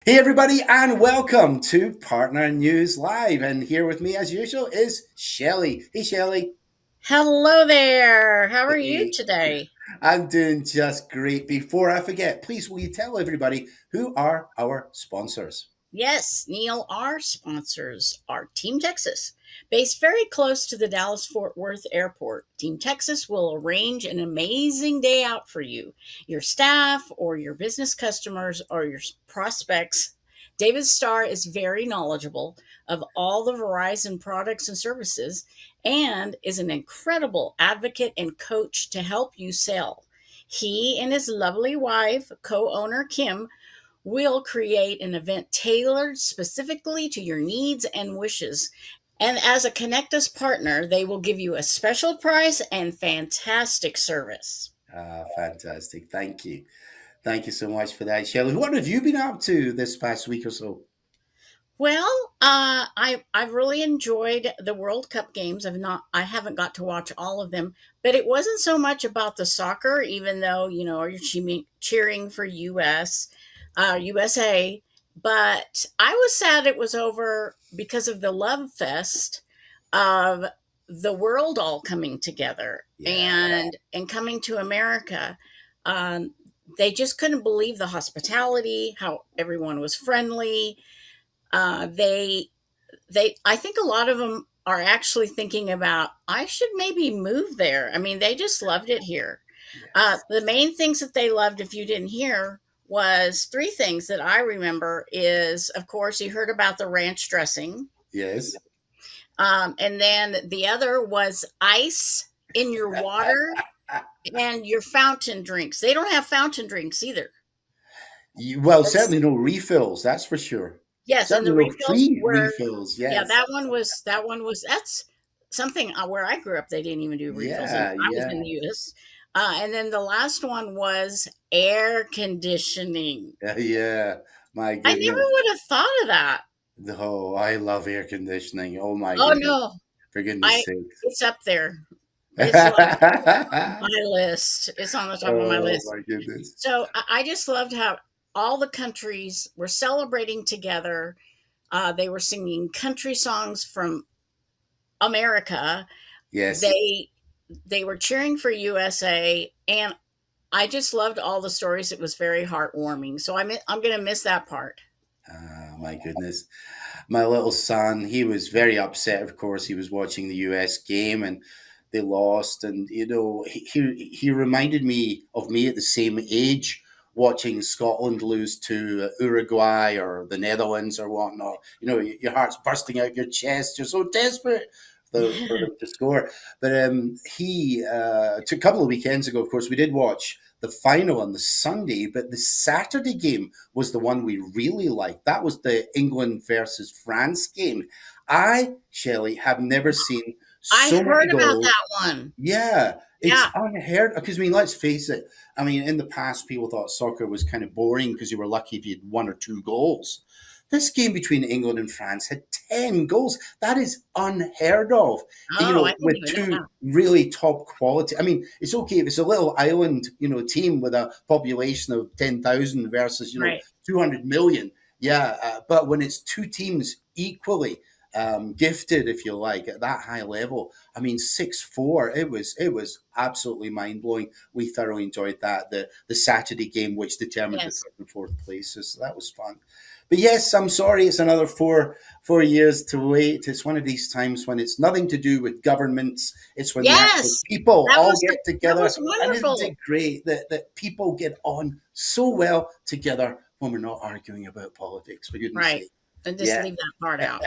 Hey, everybody, and welcome to Partner News Live. And here with me, as usual, is Shellie. Hey, Shellie. Hello there. How are you Hey, today? I'm doing just great. Before I forget, please will you tell everybody who are our sponsors? Yes, Neil, our sponsors are Team Texas. Based very close to the Dallas Fort Worth airport, Team Texas will arrange an amazing day out for you, your staff, or your business customers, or your prospects. David Starr is very knowledgeable of all the Verizon products and services and is an incredible advocate and coach to help you sell. He and his lovely wife, co owner Kim, we'll create an event tailored specifically to your needs and wishes. And as a Connect Us partner, they will give you a special price and fantastic service. Fantastic. Thank you. Thank you so much for that, Shellie. What have you been up to this past week or so? Well, I've really enjoyed the World Cup games. I haven't got to watch all of them, but it wasn't so much about the soccer, even though you're cheering for USA. But I was sad it was over because of the love fest of the world all coming together Yeah. and coming to America. Um, they just couldn't believe the hospitality, how everyone was friendly. uh, they I think a lot of them are actually thinking about, I should maybe move there. I mean, they just loved it here. Yes. The main things that they loved, if you didn't hear, was three things that I remember is, of course, you heard about the ranch dressing. Yes. And then the other was ice in your water and your fountain drinks. They don't have fountain drinks either. Well, That's certainly no refills, that's for sure. Yes, and the Certainly no refills free were, refills. yeah, Yes. that's something where I grew up. They didn't even do refills, and Yeah. I was in Yeah. the U.S. And then the last one was air conditioning. Yeah. My I never goodness. would have thought of that. Oh, I love air conditioning. Oh my Oh goodness. no, For goodness I sakes. it's up there. It's like my list. It's on the top of my Oh list. my goodness. So I just loved how all the countries were celebrating together. They were singing country songs from America. Yes. They were cheering for USA, and I just loved all the stories. It was very heartwarming. So I'm going to miss that part. My goodness. My little son, he was very upset, of course. He was watching the US game and they lost. And, he reminded me of me at the same age watching Scotland lose to Uruguay or the Netherlands or whatnot. Your heart's bursting out your chest. You're so desperate for them to score. But a couple of weekends ago, of course, we did watch the final on the Sunday, but the Saturday game was the one we really liked. That was the England versus France game. Shelley, have never seen I so many heard about goals. that one. Yeah, it's Yeah, unheard of. Because, I mean, let's face it. I mean, in the past, people thought soccer was kind of boring because you were lucky if you had one or two goals. This game between England and France had 10 goals. That is unheard of. oh, I didn't With even know two that. really top quality. I mean, it's okay if it's a little island, team with a population of 10,000 versus, Right. 200 million. Yeah, but when it's two teams equally gifted, if you like, at that high level, I mean, 6-4. It was absolutely mind blowing. We thoroughly enjoyed that. The Saturday game, which determined the Yes. third and fourth places, so that was fun. But yes, I'm sorry, it's another four years to wait. It's one of these times when it's nothing to do with governments. It's when the actual Yes. people That all was get that together. was And isn't wonderful. it great that people get on so well together when we're not arguing about politics, for goodness Right. sake? And just Yeah. leave that part out.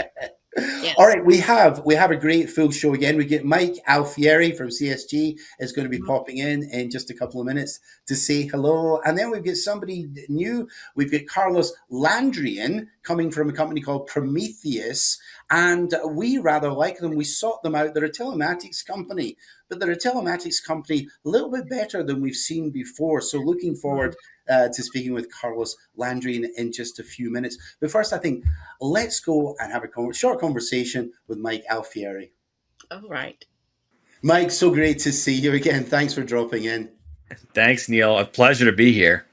All Yes. right, we have a great full show again. We get Mike Alfieri from CSG is going to be Mhm. popping in just a couple of minutes to say hello, and then we've got somebody new. We've got Carlos Landrian coming from a company called Prometheus, and we rather like them. We sought them out. They're a telematics company, but they're a telematics company a little bit better than we've seen before. So looking forward to speaking with Carlos Landrian in just a few minutes. But first, I think let's go and have a short conversation with Mike Alfieri. All right. Mike, so great to see you again. Thanks for dropping in. Thanks, Neil. A pleasure to be here.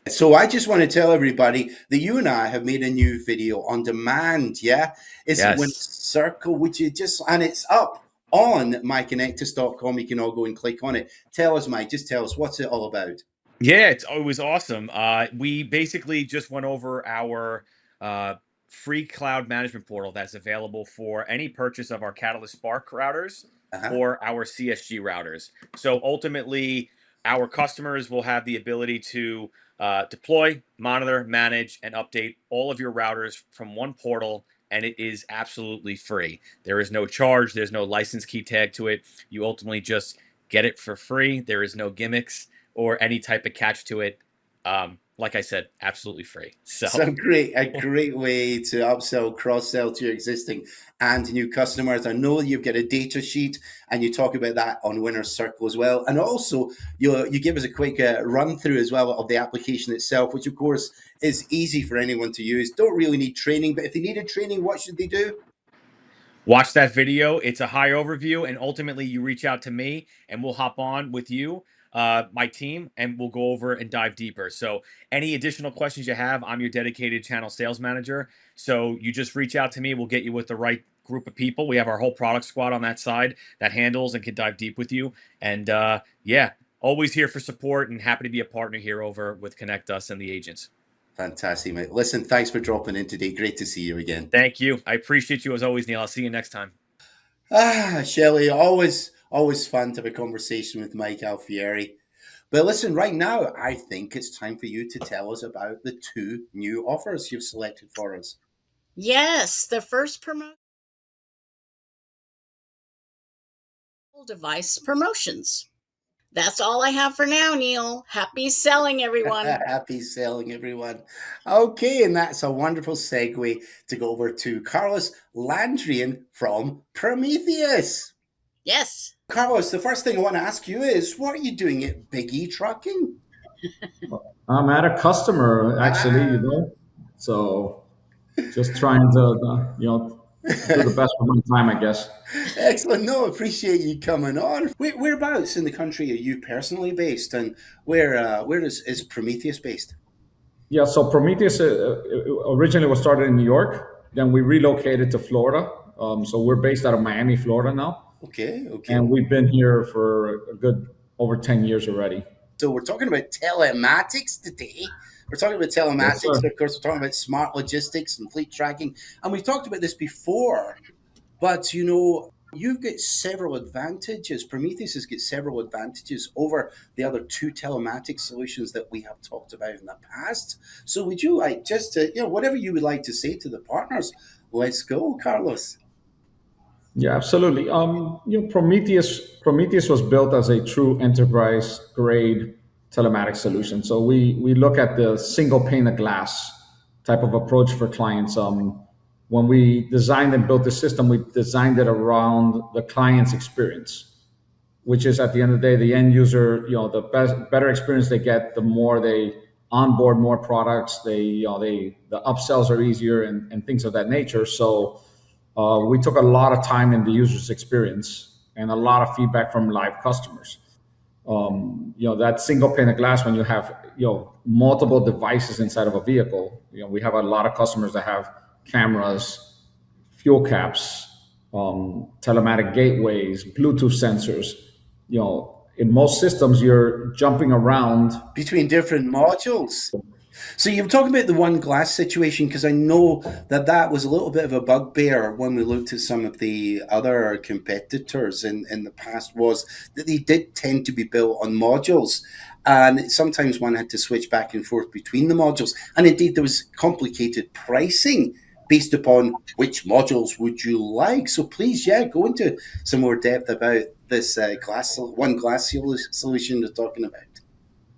So I just want to tell everybody that you and I have made a new video on demand. Yeah, it's when Yes. circle. Would you just and it's up on myconnectus.com. You can all go and click on it. Tell us, Mike. Just tell us what's it all about. Yeah, it was awesome. We basically just went over our uh, free cloud management portal that's available for any purchase of our Katalyst Spark routers Uh huh. or our CSG routers. So ultimately, our customers will have the ability to deploy, monitor, manage, and update all of your routers from one portal, and it is absolutely free. There is no charge, there's no license key tag to it. You ultimately just get it for free. There is no gimmicks or any type of catch to it. Like I said, absolutely free. So So great, a great way to upsell, cross sell to your existing and new customers. I know you've got a data sheet and you talk about that on Winner's Circle as well. And also, you give us a quick run through as well of the application itself, which of course is easy for anyone to use. Don't really need training, but if they needed training, what should they do? watch that video. It's a high overview, and ultimately you reach out to me, and we'll hop on with you, my team, and we'll go over and dive deeper. So any additional questions you have, I'm your dedicated channel sales manager. So you just reach out to me. We'll get you with the right group of people. We have our whole product squad on that side that handles and can dive deep with you. And yeah, always here for support and happy to be a partner here over with Connect Us and the agents. Fantastic, mate. Listen, thanks for dropping in today. Great to see you again. Thank you. I appreciate you as always, Neil. I'll see you next time. Shellie, always fun to have a conversation with Mike Alfieri. But listen, right now, I think it's time for you to tell us about the two new offers you've selected for us. Yes, the first device promotions. That's all I have for now, Neil. Happy selling, everyone. Happy selling, everyone. Okay, and that's a wonderful segue to go over to Carlos Landrian from Prometheus. Yes. Carlos, the first thing I want to ask you is, what are you doing at Big E Trucking? I'm at a customer actually, so just trying to, do the best with my time, I guess. Excellent. No, appreciate you coming on. Whereabouts in the country are you personally based, and where is Prometheus based? Yeah, so Prometheus originally was started in New York, then we relocated to Florida. So we're based out of Miami, Florida now, Okay, and okay. we've been here for a good over 10 years already. So we're talking about telematics today. We're talking about Yes, telematics. sir. Of course, we're talking about smart logistics and fleet tracking, and we've talked about this before. But you've got several advantages. Prometheus has got several advantages over the other two telematics solutions that we have talked about in the past. So would you like just to, whatever you would like to say to the partners? Let's go, Carlos. Yeah, absolutely. Prometheus was built as a true enterprise grade telematic solution. So we look at the single pane of glass type of approach for clients. When we designed and built the system, we designed it around the client's experience, which is at the end of the day, the end user, the better experience they get, the more they onboard more products. The upsells are easier and things of that nature. So we took a lot of time in the user's experience and a lot of feedback from live customers. That single pane of glass when you have multiple devices inside of a vehicle. We have a lot of customers that have cameras, fuel caps, telematic gateways, Bluetooth sensors. In most systems, you're jumping around Between different modules. So you're talking about the one glass situation because I know that was a little bit of a bugbear when we looked at some of the other competitors in the past, was that they did tend to be built on modules. And sometimes one had to switch back and forth between the modules. And indeed, there was complicated pricing based upon which modules would you like. So please, yeah, go into some more depth about this glass solution you're talking about.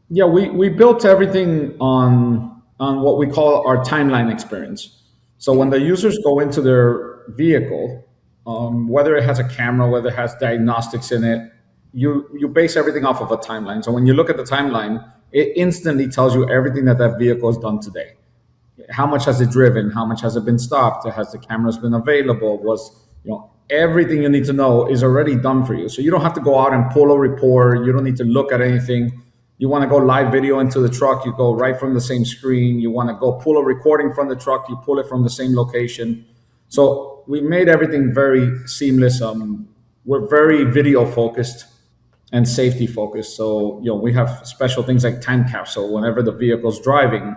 Yeah, we built everything on what we call our timeline experience. So when the users go into their vehicle, whether it has a camera, whether it has diagnostics in it, you base everything off of a timeline. So when you look at the timeline, it instantly tells you everything that vehicle has done today. How much has it driven? How much has it been stopped? Has the cameras been available? Everything you need to know is already done for you. So you don't have to go out and pull a report. You don't need to look at anything. You want to go live video into the truck, you go right from the same screen. You want to go pull a recording from the truck, you pull it from the same location. So we made everything very seamless. We're very video focused and safety focused. So, we have special things like time capsule. Whenever the vehicle's driving,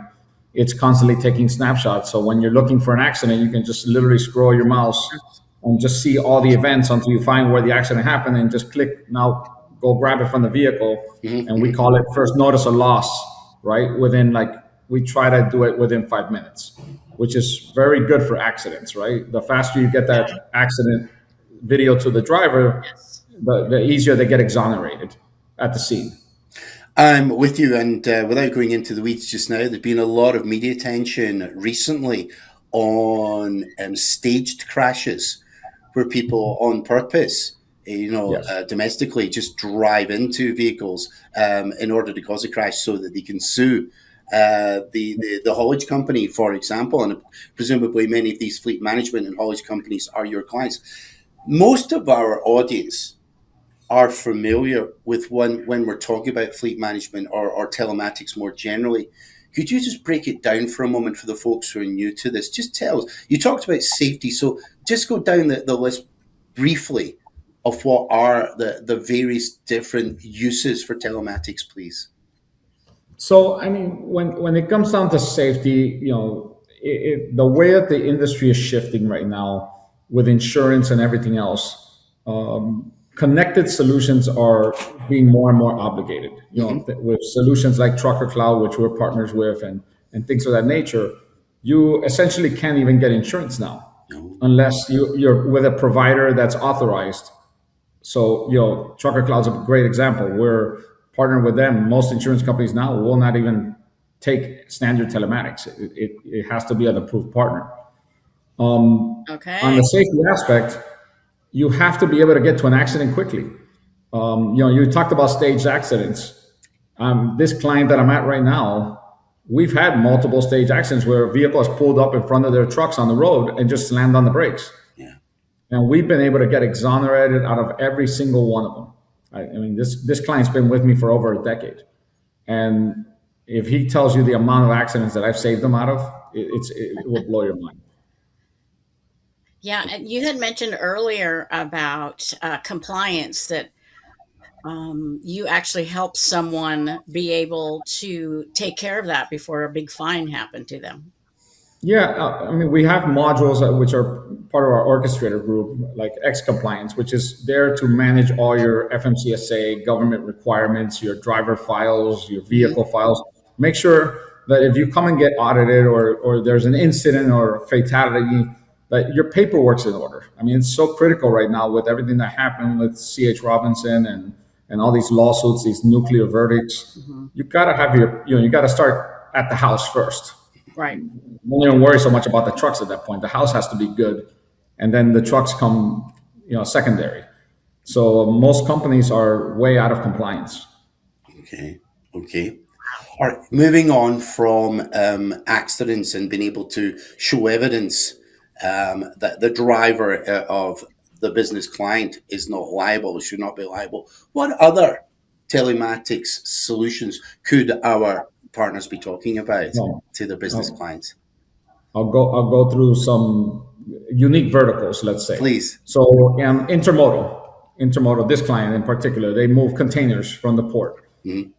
it's constantly taking snapshots. So when you're looking for an accident, you can just literally scroll your mouse and just see all the events until you find where the accident happened, and just click, now go grab it from the vehicle. And we call it first notice of loss, right? We try to do it within 5 minutes, which is very good for accidents, right? The faster you get that accident video to the driver, the easier they get exonerated at the scene. I'm with you, and without going into the weeds just now, there's been a lot of media attention recently on staged crashes where people on purpose, domestically just drive into vehicles in order to cause a crash so that they can sue the haulage company, for example. And presumably many of these fleet management and haulage companies are your clients. Most of our audience are familiar with when we're talking about fleet management or telematics more generally. Could you just break it down for a moment for the folks who are new to this? Just tell us, you talked about safety, so just go down the list briefly of what are the various different uses for telematics, please. So, when it comes down to safety, the way that the industry is shifting right now with insurance and everything else, connected solutions are being more and more obligated. With solutions like kCLOUD, which we're partners with, and things of that nature, you essentially can't even get insurance now unless you're with a provider that's authorized. So, kCLOUD's a great example. We're partnered with them. Most insurance companies now will not even take standard telematics. It has to be an approved partner. Okay. On the safety aspect, you have to be able to get to an accident quickly. You talked about staged accidents. This client that I'm at right now, we've had multiple staged accidents where a vehicle has pulled up in front of their trucks on the road and just slammed on the brakes. Yeah. And we've been able to get exonerated out of every single one of them. This client's been with me for over a decade. And if he tells you the amount of accidents that I've saved them out of, it will blow your mind. Yeah, and you had mentioned earlier about compliance, that you actually help someone be able to take care of that before a big fine happened to them. Yeah, we have modules which are part of our orchestrator group, like X Compliance, which is there to manage all your FMCSA government requirements, your driver files, your vehicle files. Make sure that if you come and get audited or there's an incident or fatality, that your paperwork's in order. It's so critical right now with everything that happened with C.H. Robinson and all these lawsuits, these nuclear verdicts. You gotta have you gotta start at the house first. Right. Don't even worry so much about the trucks at that point. The house has to be good, and then the trucks come, secondary. So most companies are way out of compliance. Okay. All right. Moving on from accidents and being able to show evidence that the driver of the business client is not liable, should not be liable. What other telematics solutions could our partners be talking about to their business clients? I'll go through some unique verticals, let's say. Please. So intermodal, this client in particular, they move containers from the port.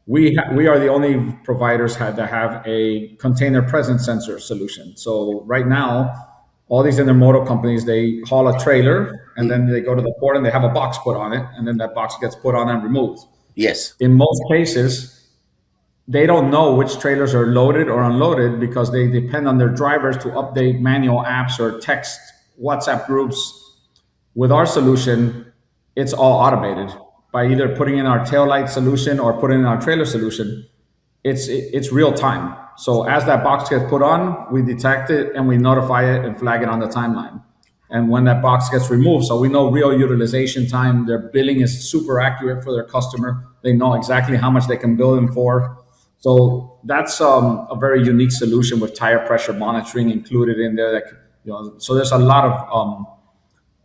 We are the only providers that have a container presence sensor solution. So right now, all these intermodal companies, they haul a trailer and then they go to the port and they have a box put on it, and then that box gets put on and removed. Yes. In most cases, they don't know which trailers are loaded or unloaded because they depend on their drivers to update manual apps or text WhatsApp groups. With our solution, it's all automated by either putting in our taillight solution or putting in our trailer solution. It's real time. So as that box gets put on, we detect it and we notify it and flag it on the timeline. And when that box gets removed, so we know real utilization time, their billing is super accurate for their customer. They know exactly how much they can bill them for. So that's a very unique solution with tire pressure monitoring included in there. So there's a lot of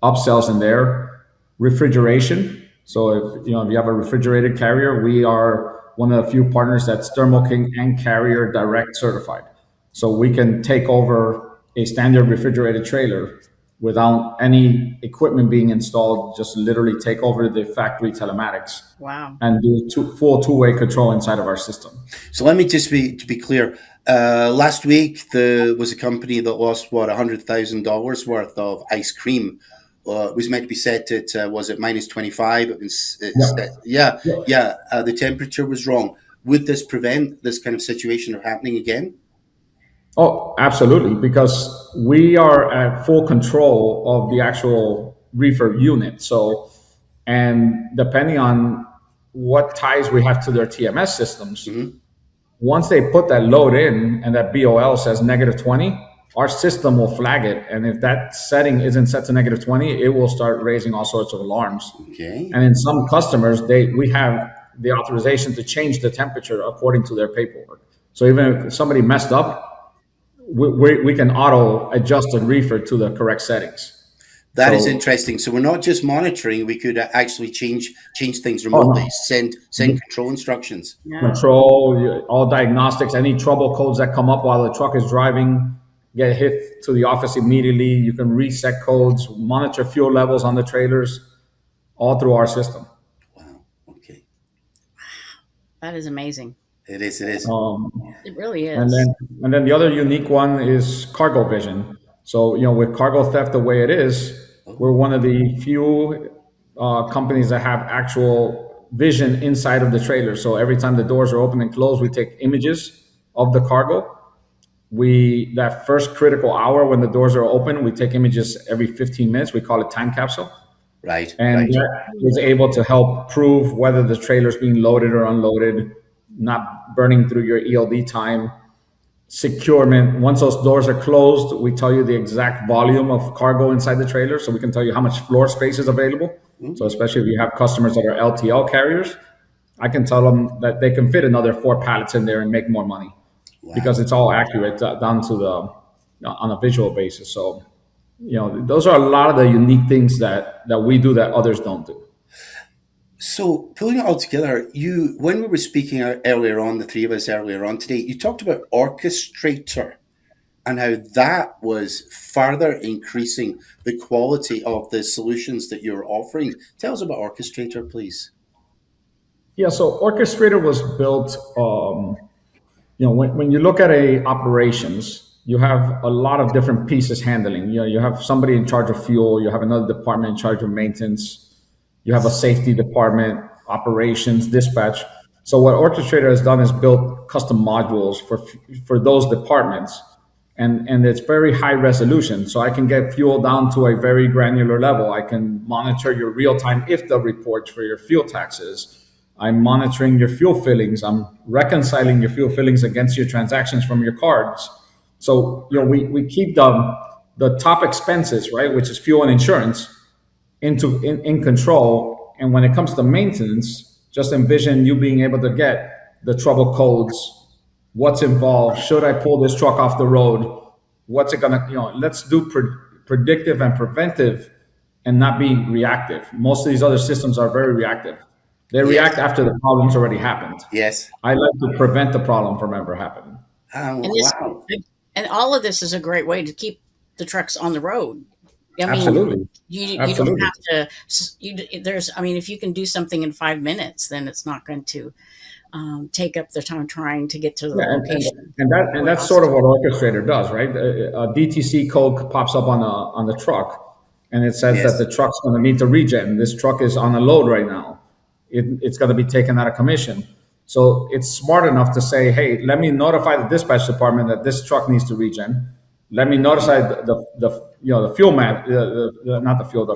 upsells in there. Refrigeration. So if you have a refrigerated carrier, we are one of the few partners that's Thermo King and Carrier Direct certified. So we can take over a standard refrigerated trailer without any equipment being installed, just literally take over the factory telematics. Wow. And do full two-way control inside of our system. So let me just to be clear. Last week there was a company that lost $100,000 worth of ice cream. It was meant to be set at was it -25? It was the temperature was wrong. Would this prevent this kind of situation from happening again? Oh, absolutely, because we are at full control of the actual reefer unit. So, and depending on what ties we have to their TMS systems, once they put that load in and that BOL says -20, our system will flag it. And if that setting isn't set to -20, it will start raising all sorts of alarms. Okay. And in some customers, we have the authorization to change the temperature according to their paperwork. So even if somebody messed up, we can auto adjust the reefer to the correct settings. That is interesting. So we're not just monitoring; we could actually change things remotely. Send control instructions. Yeah. Control all diagnostics. Any trouble codes that come up while the truck is driving get hit to the office immediately. You can reset codes, monitor fuel levels on the trailers, all through our system. Wow. Okay. That is amazing. It is. It is. It really is. And then the other unique one is cargo vision. So with cargo theft the way it is, we're one of the few companies that have actual vision inside of the trailer. So every time the doors are open and closed, we take images of the cargo. That first critical hour when the doors are open, we take images every 15 minutes. We call it time capsule. Right. And that is able to help prove whether the trailer is being loaded or unloaded, not burning through your ELD time. Securement. Once those doors are closed, we tell you the exact volume of cargo inside the trailer, so we can tell you how much floor space is available. So especially if you have customers that are LTL carriers, I can tell them that they can fit another 4 pallets in there and make more money. Wow. Because it's all accurate down to on a visual basis. So, those are a lot of the unique things that we do that others don't do. So pulling it all together, when we were speaking earlier on, the three of us earlier on today, you talked about Orchestrator and how that was further increasing the quality of the solutions that you're offering. Tell us about Orchestrator, please. Yeah, so Orchestrator was built, when you look at operations, you have a lot of different pieces handling. You have somebody in charge of fuel, you have another department in charge of maintenance, you have a safety department, operations, dispatch. So what Orchestrator has done is built custom modules for those departments. And it's very high resolution. So I can get fuel down to a very granular level. I can monitor your real-time IFTA reports for your fuel taxes. I'm monitoring your fuel fillings. I'm reconciling your fuel fillings against your transactions from your cards. So we keep the top expenses, right, which is fuel and insurance, in control. And when it comes to maintenance, just envision you being able to get the trouble codes, what's involved, should I pull this truck off the road, what's it gonna, let's do predictive and preventive and not be reactive. Most of these other systems are very reactive. They react after the problem's already happened. Yes. I like to prevent the problem from ever happening. Wow. And all of this is a great way to keep the trucks on the road. I mean, Absolutely. You don't have to. If you can do something in 5 minutes, then it's not going to take up the time trying to get to the location. And that's sort of what Orchestrator does, right? A DTC code pops up on the truck, and it says that the truck's going to need to regen. This truck is on a load right now. It's going to be taken out of commission. So it's smart enough to say, hey, let me notify the dispatch department that this truck needs to regen. Let me notify the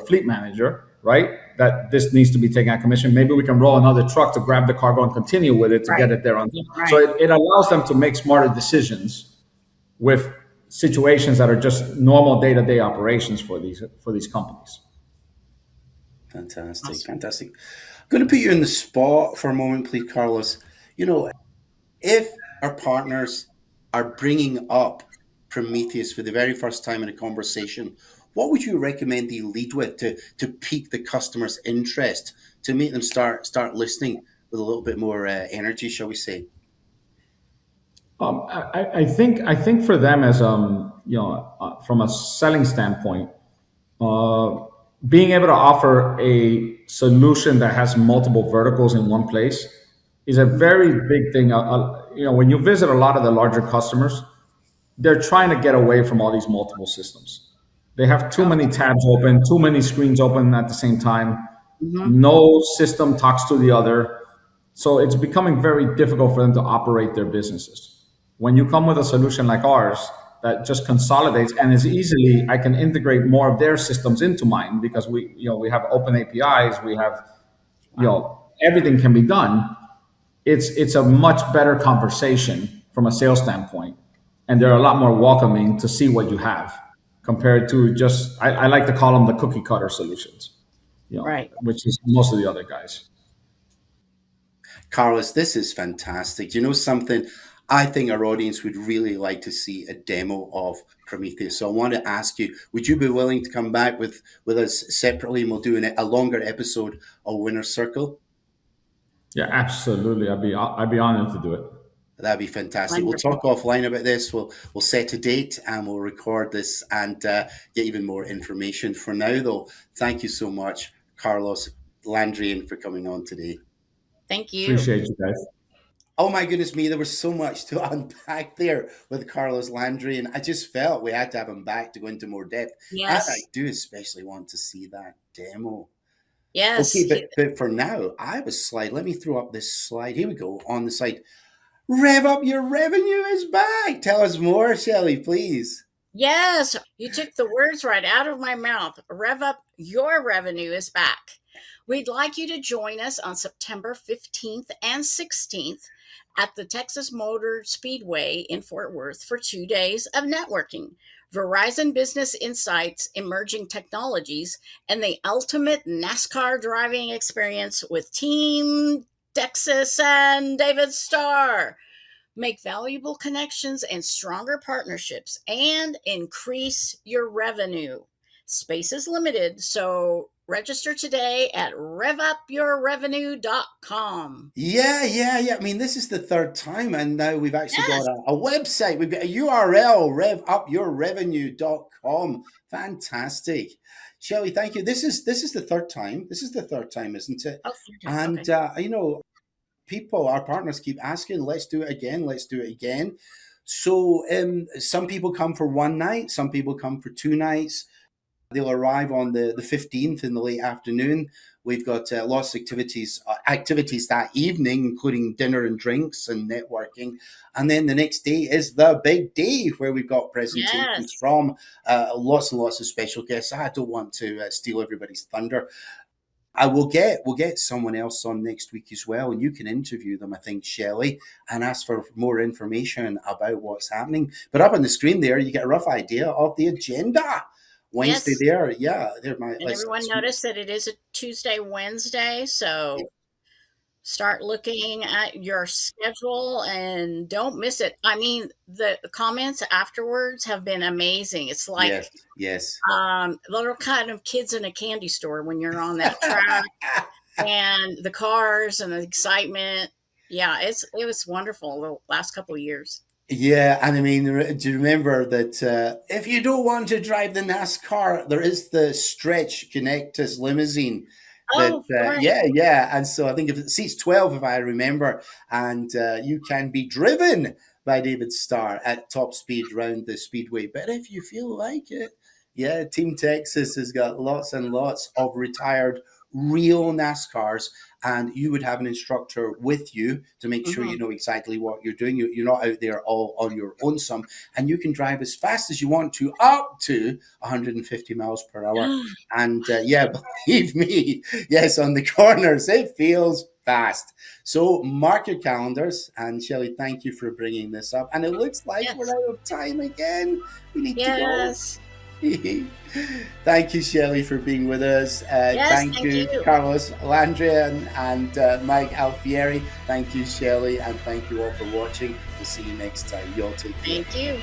fleet manager, right, that this needs to be taken out of commission. Maybe we can roll another truck to grab the cargo and continue with it to get it there on time. Right. So it allows them to make smarter decisions with situations that are just normal day-to-day operations for these companies. Fantastic, fantastic. I'm going to put you in the spot for a moment, please, Carlos. If our partners are bringing up Prometheus for the very first time in a conversation, what would you recommend they lead with to pique the customer's interest, to make them start listening with a little bit more energy, shall we say? I think for them as from a selling standpoint, uh, being able to offer a solution that has multiple verticals in one place is a very big thing. When you visit a lot of the larger customers, they're trying to get away from all these multiple systems. They have too many tabs open, too many screens open at the same time. Mm-hmm. No system talks to the other. So it's becoming very difficult for them to operate their businesses. When you come with a solution like ours that just consolidates and is easily, I can integrate more of their systems into mine because we have open APIs, we have, everything can be done. It's a much better conversation from a sales standpoint, and they're a lot more welcoming to see what you have compared to just I like to call them the cookie cutter solutions, Right. which is most of the other guys. Carlos, this is fantastic. You know something? I think our audience would really like to see a demo of Prometheus. So I want to ask you, would you be willing to come back with us separately and we'll do a longer episode of Winner Circle? Yeah, absolutely. I'd be honored to do it. That'd be fantastic. Wonderful. We'll talk offline about this. We'll set a date and we'll record this and get even more information. For now, though, thank you so much, Carlos Landrian, for coming on today. Thank you. Appreciate you guys. Oh my goodness me, there was so much to unpack there with Carlos Landrian. I just felt we had to have him back to go into more depth. Yes. And I do especially want to see that demo. Yes. Okay, but for now, I have a slide. Let me throw up this slide. Here we go on the side. Rev up your revenue is back. Tell us more, Shellie, please. Yes, you took the words right out of my mouth. Rev up your revenue is back. We'd like you to join us on September 15th and 16th at the Texas Motor Speedway in Fort Worth for 2 days of networking, Verizon Business Insights, emerging technologies, and the ultimate NASCAR driving experience with Team Texas and David Starr. Make valuable connections and stronger partnerships and increase your revenue. Space is limited, so register today at revupyourrevenue.com. Yeah. I mean, this is the third time, and now we've actually got a website. We've got a URL, revupyourrevenue.com. Fantastic. Shellie, thank you. This is the third time. This is the third time, isn't it? Oh, and, okay. People, our partners keep asking, let's do it again. Let's do it again. So some people come for one night. Some people come for 2 nights. They'll arrive on the 15th in the late afternoon. We've got lots of activities that evening, including dinner and drinks and networking. And then the next day is the big day where we've got presentations from lots and lots of special guests. I don't want to steal everybody's thunder. We'll get someone else on next week as well, and you can interview them, I think, Shellie, and ask for more information about what's happening. But up on the screen there, you get a rough idea of the agenda. Wednesday there, yeah. And everyone notice that it is a Tuesday, Wednesday, so start looking at your schedule and don't miss it. I mean, the comments afterwards have been amazing. It's like yes. Little kind of kids in a candy store when you're on that track and the cars and the excitement. Yeah, it was wonderful the last couple of years. Yeah, and I mean, do you remember that if you don't want to drive the NASCAR, there is the Stretch Connectus limousine. Right. Yeah. And so I think if it seats 12, if I remember, and you can be driven by David Starr at top speed around the speedway. But if you feel like it, yeah, Team Texas has got lots and lots of retired real NASCARs, and you would have an instructor with you to make sure you know exactly what you're doing. You're not out there all on your own some, and you can drive as fast as you want to, up to 150 miles per hour. And believe me, yes, on the corners, it feels fast. So mark your calendars. And Shellie, thank you for bringing this up. And it looks like we're out of time again. We need to go. Thank you, Shellie, for being with us. Thank you, Carlos Landrian and Mike Alfieri. Thank you, Shellie, and thank you all for watching. We'll see you next time. You all take care. Thank you.